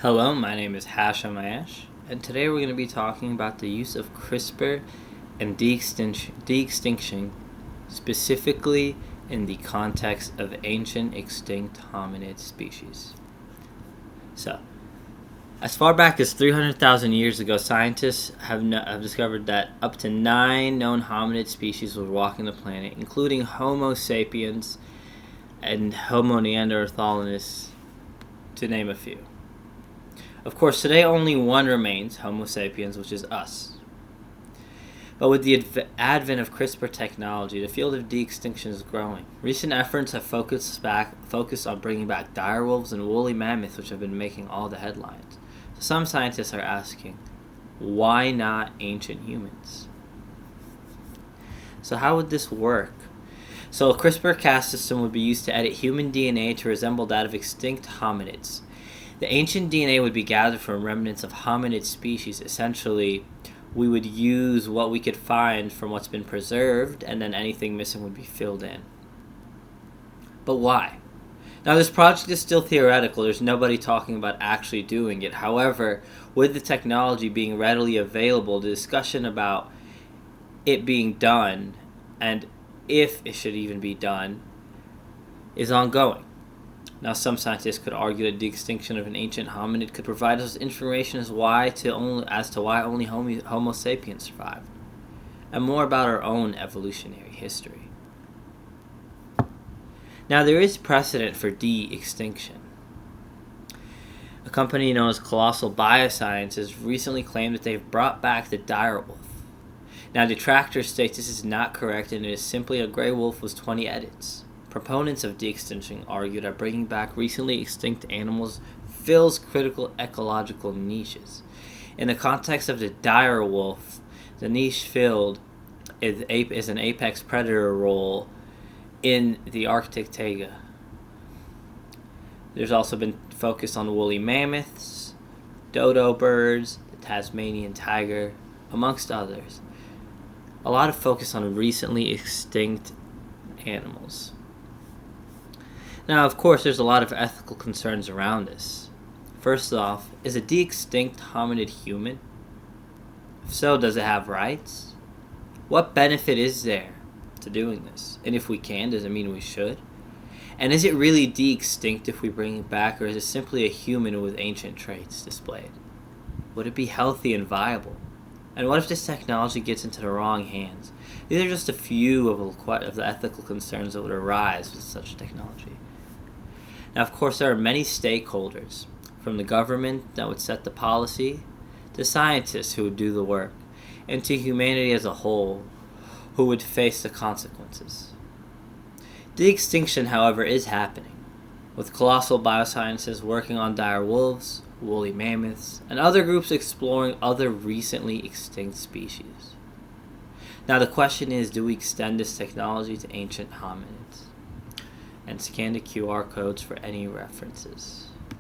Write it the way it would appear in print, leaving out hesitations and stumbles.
Hello, my name is Hashamayash, and today we're going to be talking about the use of CRISPR and de-extinction, specifically in the context of ancient extinct hominid species. So, as far back as 300,000 years ago, scientists have discovered that up to 9 known hominid species were walking the planet, including Homo sapiens and Homo neanderthalensis, to name a few. Of course, today only one remains, Homo sapiens, which is us. But with the advent of CRISPR technology, the field of de-extinction is growing. Recent efforts have focused on bringing back direwolves and woolly mammoths, which have been making all the headlines. So some scientists are asking, why not ancient humans? So how would this work? So a CRISPR-Cas system would be used to edit human DNA to resemble that of extinct hominids. The ancient DNA would be gathered from remnants of hominid species. Essentially, we would use what we could find from what's been preserved, and then anything missing would be filled in. But why? Now, this project is still theoretical. There's nobody talking about actually doing it. However, with the technology being readily available, the discussion about it being done, and if it should even be done, is ongoing. Now, some scientists could argue that the extinction of an ancient hominid could provide us information as to why only Homo sapiens survived, and more about our own evolutionary history. Now, there is precedent for de-extinction. A company known as Colossal Biosciences recently claimed that they've brought back the direwolf. Now, detractors state this is not correct, and it is simply a gray wolf with 20 edits. Proponents of de-extinction argue that bringing back recently extinct animals fills critical ecological niches. In the context of the dire wolf, the niche filled is an apex predator role in the Arctic taiga. There's also been focus on woolly mammoths, dodo birds, the Tasmanian tiger, amongst others. A lot of focus on recently extinct animals. Now, of course, there's a lot of ethical concerns around this. First off, is a de-extinct hominid human? If so, does it have rights? What benefit is there to doing this? And if we can, does it mean we should? And is it really de-extinct if we bring it back, or is it simply a human with ancient traits displayed? Would it be healthy and viable? And what if this technology gets into the wrong hands? These are just a few of the ethical concerns that would arise with such technology. Now, of course, there are many stakeholders, from the government that would set the policy, to scientists who would do the work, and to humanity as a whole, who would face the consequences. De-extinction, however, is happening, with Colossal Biosciences working on dire wolves, woolly mammoths, and other groups exploring other recently extinct species. Now, the question is, do we extend this technology to ancient hominids? And scan the QR codes for any references.